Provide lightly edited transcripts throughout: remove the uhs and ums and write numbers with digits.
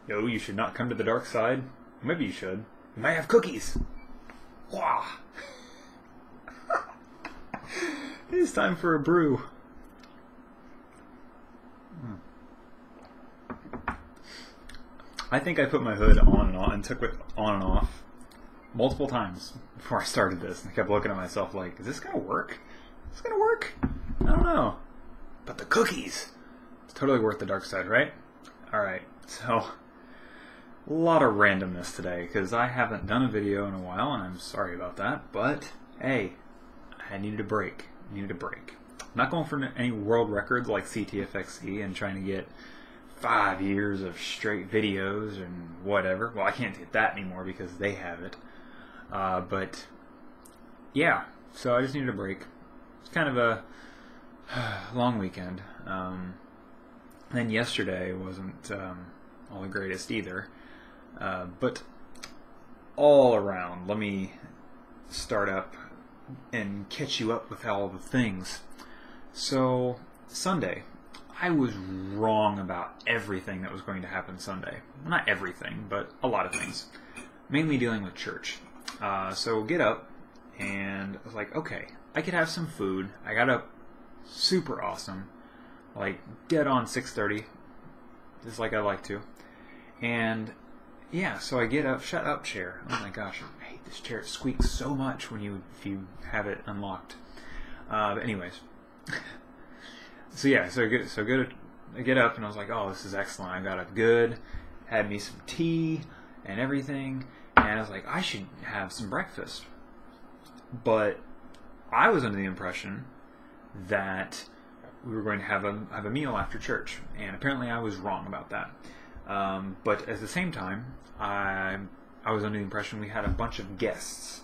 No, you should not come to the dark side. Maybe you should. You might have cookies. Wow. It's time for a brew. I think I put my hood on and on and took it on and off multiple times before I started this. I kept looking at myself like, is this going to work? Is this going to work? I don't know. But the cookies, it's totally worth the dark side, right? Alright, so a lot of randomness today because I haven't done a video in a while and I'm sorry about that. But hey, I needed a break. I'm not going for any world records like CTFXC and trying to get 5 years of straight videos and whatever. Well, I can't get that anymore because they have it. But yeah, so I just needed a break. It's kind of a long weekend. Then yesterday wasn't all the greatest either. But all around, let me start up and catch you up with all the things. So Sunday, I was wrong about everything that was going to happen Sunday. Well, not everything, but a lot of things. Mainly dealing with church. So get up, and I was like, okay, I could have some food. I got up super awesome, like dead on 6:30, just like I like to. And yeah, so I get up, shut up chair. Oh my gosh, I hate this chair. It squeaks so much if you have it unlocked. But anyways. So yeah, I get up and I was like, oh, this is excellent. I got up good, had me some tea and everything, and I was like, I should have some breakfast. But I was under the impression that we were going to have a meal after church, and apparently I was wrong about that. But at the same time, I was under the impression we had a bunch of guests,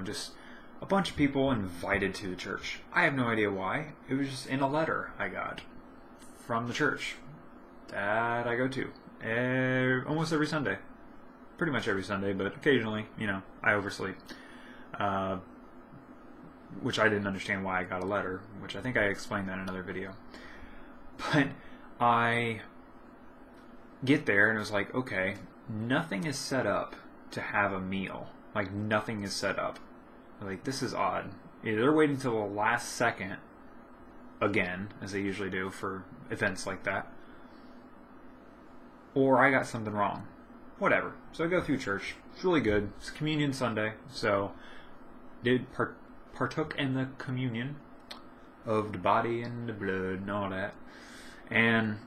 just a bunch of people invited to the church. I have no idea why. It was just in a letter I got from the church that I go to almost every Sunday. Pretty much every Sunday, but occasionally, I oversleep. Which I didn't understand why I got a letter, which I think I explained that in another video. But I get there and it was like, okay, nothing is set up to have a meal. Like, nothing is set up. Like, this is odd. Either they're waiting until the last second, again, as they usually do for events like that, or I got something wrong. Whatever. So I go through church. It's really good. It's Communion Sunday, so did partook in the communion of the body and the blood and all that. And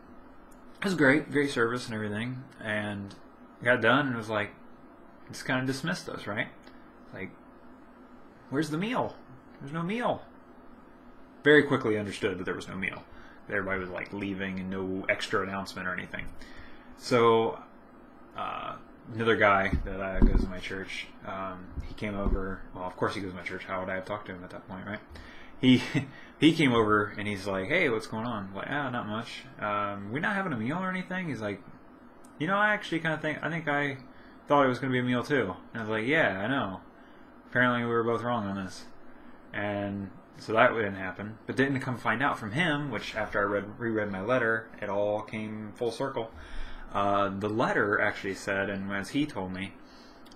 it was great service and everything. And got done and it was like, just kind of dismissed us, right? Like, where's the meal? There's no meal. Very quickly understood that there was no meal. Everybody was like leaving and no extra announcement or anything. So another guy that goes to my church, he came over. Well, of course he goes to my church. How would I have talked to him at that point, right? He came over and he's like, hey, what's going on? I'm like, not much. We're not having a meal or anything. He's like, I actually I think I thought it was going to be a meal too. And I was like, yeah, I know. Apparently we were both wrong on this. And so that didn't happen. But didn't come find out from him, which after I reread my letter, it all came full circle. The letter actually said, and as he told me,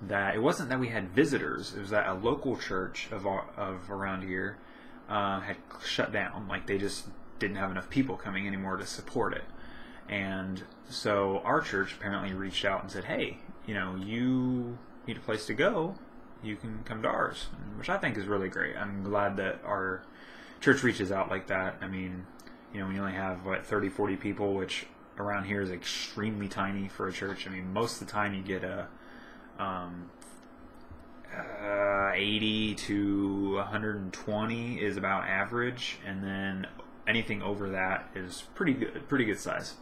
that it wasn't that we had visitors. It was that a local church of around here had shut down. Like, they just didn't have enough people coming anymore to support it. And so our church apparently reached out and said, hey, you need a place to go. You can come to ours, which I think is really great. I'm glad that our church reaches out like that. I mean, when you only have, 30, 40 people, which around here is extremely tiny for a church. I mean, most of the time you get 80 to 120 is about average, and then anything over that is pretty good size.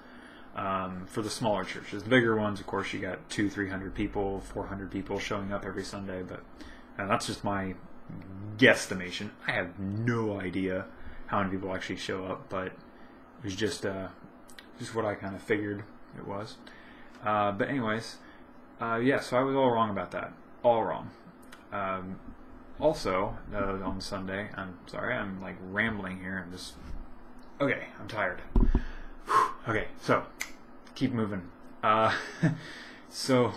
For the smaller churches. The bigger ones, of course, you got 200, 300 people, 400 people showing up every Sunday, but that's just my guesstimation. I have no idea how many people actually show up, but it was just what I kind of figured it was. But anyways, yeah, so I was all wrong about that. All wrong. Also, on Sunday, I'm sorry, I'm like rambling here. I'm tired. Okay, so keep moving. Uh, so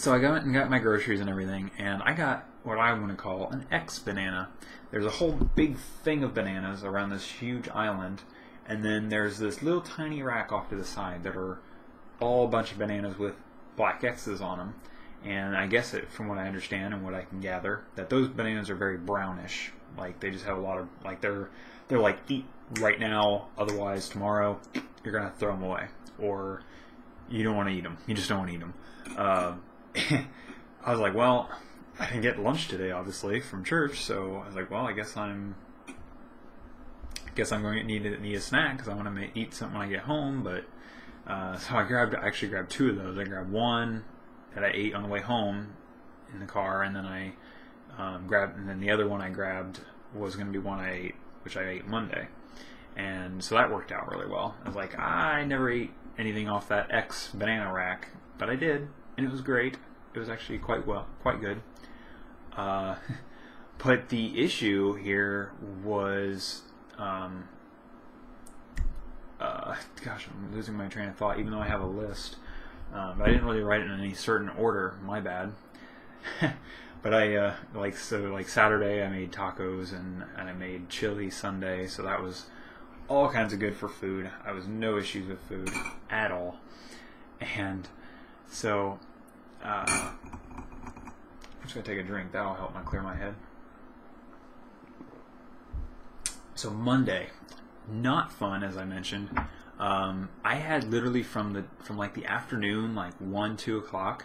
I got my groceries and everything, and I got what I want to call an X banana. There's a whole big thing of bananas around this huge island, and then there's this little tiny rack off to the side that are all a bunch of bananas with black X's on them. And I guess from what I understand and what I can gather, that those bananas are very brownish. Like they just have a lot of they're like eat right now, otherwise tomorrow you're gonna throw them away, or you don't want to eat them. You just don't want to eat them. I was like, well, I didn't get lunch today, obviously, from church, so I was like, well, I guess I'm going to need a snack because I want to eat something when I get home. But so I actually grabbed two of those. I grabbed one that I ate on the way home in the car, and then and then the other one I grabbed was going to be one I ate, which I ate Monday, and so that worked out really well. I was like, I never ate anything off that X banana rack, but I did, and it was great. It was actually quite good. But the issue here was, gosh, I'm losing my train of thought, even though I have a list. But I didn't really write it in any certain order. My bad. But I like Saturday I made tacos and I made chili Sunday, so that was all kinds of good for food. I was no issues with food at all, and so I'm just gonna take a drink. That'll help me clear my head. So Monday, not fun as I mentioned. I had literally from like the afternoon, like 1-2 o'clock.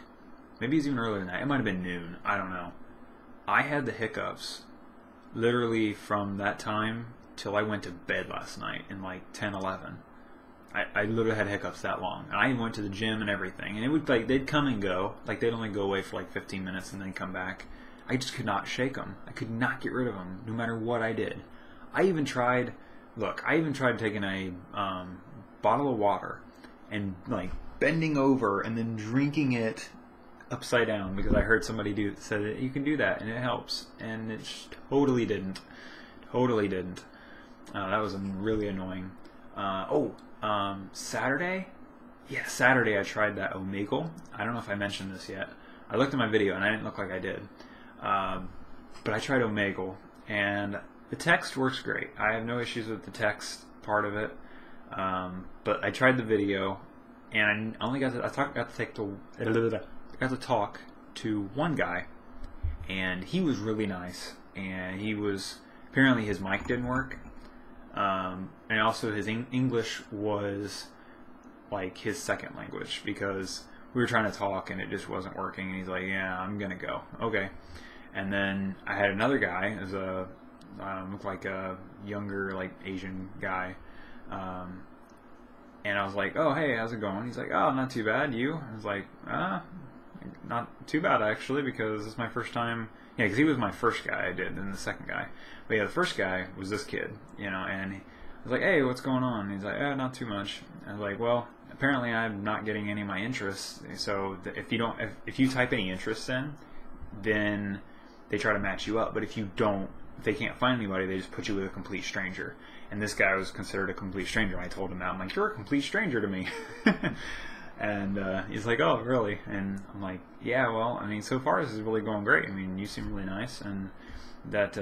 Maybe it's even earlier than that. It might have been noon. I don't know. I had the hiccups literally from that time till I went to bed last night in like 10, 11. I literally had hiccups that long. And I went to the gym and everything. And it would they'd come and go. Like they'd only go away for like 15 minutes and then come back. I just could not shake them. I could not get rid of them no matter what I did. I even tried taking a bottle of water and like bending over and then drinking it upside down because I heard somebody said that you can do that and it helps, and it totally didn't. That was really annoying. Saturday? Yeah, Saturday I tried that Omegle. I don't know if I mentioned this yet. I looked at my video and I didn't look like I did. But I tried Omegle and the text works great. I have no issues with the text part of it. But I tried the video and I only got to talk to one guy, and he was really nice, and apparently his mic didn't work, and also his English was like his second language because we were trying to talk and it just wasn't working, and he's like, yeah, I'm gonna go. Okay. And then I had another guy as looked like a younger, like Asian guy, and I was like, oh, hey, how's it going? He's like, oh, not too bad. You? I was like, not too bad, actually, because it's my first time. Yeah, because he was my first guy I did, then the second guy. But yeah, the first guy was this kid, and I was like, hey, what's going on? And he's like, not too much. I was like, well, apparently I'm not getting any of my interests. So if you type any interests in, then they try to match you up. But if they can't find anybody, they just put you with a complete stranger. And this guy was considered a complete stranger. And I told him that. I'm like, you're a complete stranger to me. And he's like, oh, really? And I'm like, yeah, well, I mean, so far this is really going great. I mean, you seem really nice. And that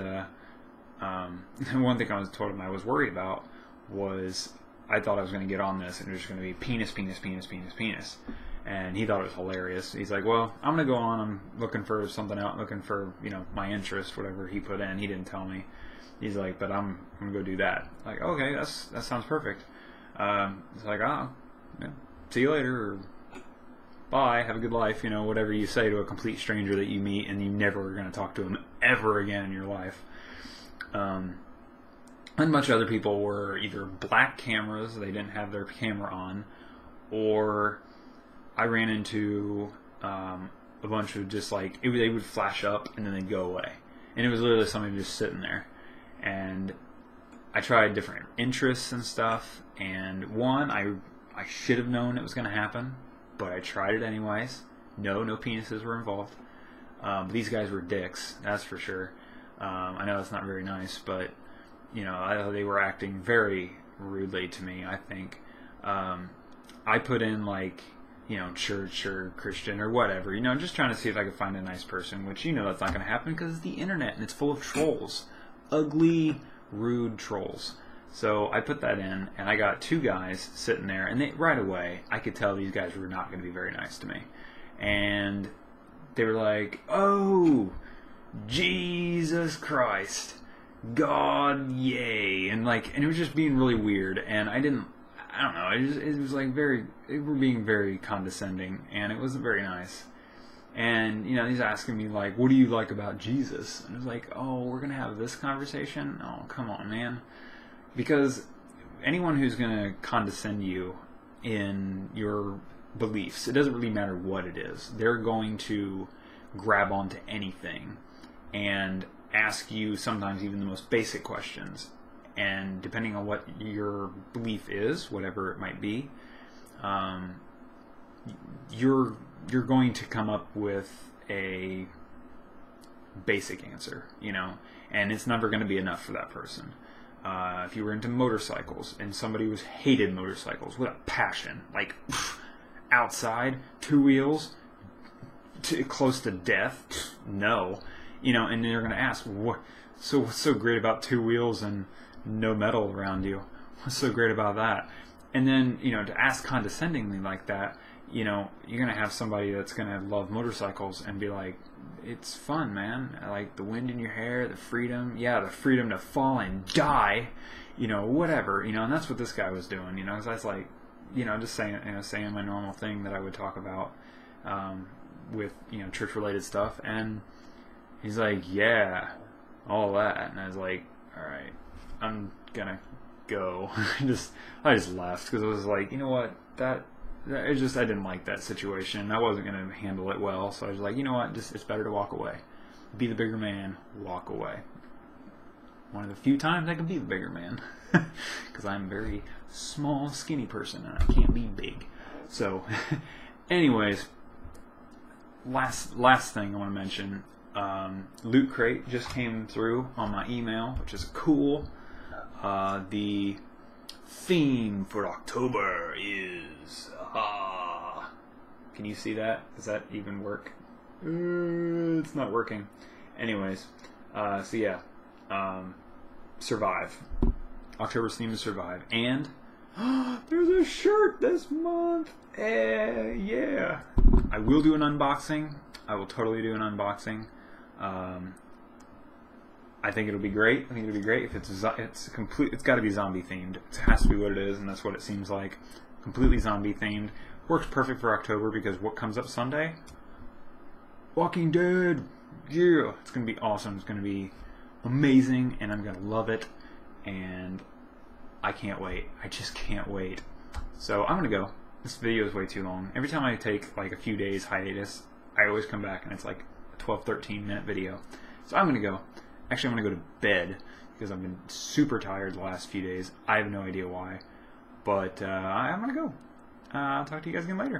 one thing I told him I was worried about was I thought I was going to get on this and it was just going to be penis, penis, penis, penis, penis. And he thought it was hilarious. He's like, well, I'm going to go on. I'm looking for something out, looking for, my interest, whatever he put in. He didn't tell me. He's like, but I'm going to go do that. Like, okay, that sounds perfect. It's like, yeah, see you later, or bye, have a good life, whatever you say to a complete stranger that you meet and you never are going to talk to him ever again in your life. And a bunch of other people were either black cameras, they didn't have their camera on, or I ran into a bunch of just like, they would flash up and then they'd go away. And it was literally somebody just sitting there. And I tried different interests and stuff, and one, I should have known it was going to happen, but I tried it anyways. No penises were involved. These guys were dicks, that's for sure. I know that's not very nice, but they were acting very rudely to me, I think. I put in like, church or Christian or whatever, just trying to see if I could find a nice person, which that's not going to happen because it's the internet and it's full of trolls. Ugly, rude trolls. So I put that in, and I got 2 guys sitting there, and right away I could tell these guys were not going to be very nice to me. And they were like, "Oh, Jesus Christ, God, yay," and it was just being really weird, and I don't know, it was like they were being very condescending, and it wasn't very nice. And, he's asking me, like, "What do you like about Jesus?" And I was like, "Oh, we're going to have this conversation? Oh, come on, man." Because anyone who's going to condescend you in your beliefs, it doesn't really matter what it is, they're going to grab onto anything and ask you sometimes even the most basic questions. And depending on what your belief is, whatever it might be, you're going to come up with a basic answer, and it's never going to be enough for that person. If you were into motorcycles and somebody hated motorcycles with a passion, like outside, 2 wheels, close to death, no, and they're going to ask, what's so great about 2 wheels and no metal around you? What's so great about that? And then, to ask condescendingly like that, you're going to have somebody that's going to love motorcycles and be like, "It's fun, man. I like the wind in your hair, the freedom. Yeah, the freedom to fall and die, whatever." And that's what this guy was doing, because I was like, just saying my normal thing that I would talk about with, church-related stuff. And he's like, "Yeah, all that." And I was like, "All right, I'm going to go." I just left because I was like, you know what, I didn't like that situation. I wasn't going to handle it well, so I was like, you know what, it's better to walk away. Be the bigger man, walk away. One of the few times I can be the bigger man, because I'm a very small, skinny person, and I can't be big. So, anyways, last thing I want to mention, Loot Crate just came through on my email, which is cool. The theme for October is can you see that? Does that even work? It's not working. Anyways, so yeah, survive. October's theme is survive, and there's a shirt this month. Yeah, I will do an unboxing. I will totally do an unboxing. I think it'll be great. If it's complete. It's got to be zombie themed. It has to be what it is, and that's what it seems like. Completely zombie themed. Works perfect for October because what comes up Sunday? Walking Dead. Yeah, it's gonna be awesome. It's gonna be amazing, and I'm gonna love it. And I can't wait. I just can't wait. So I'm gonna go. This video is way too long. Every time I take like a few days hiatus, I always come back and it's like a 12-13 minute video. So I'm gonna go. Actually, I'm going to go to bed because I've been super tired the last few days. I have no idea why. But I'm going to go. I'll talk to you guys again later.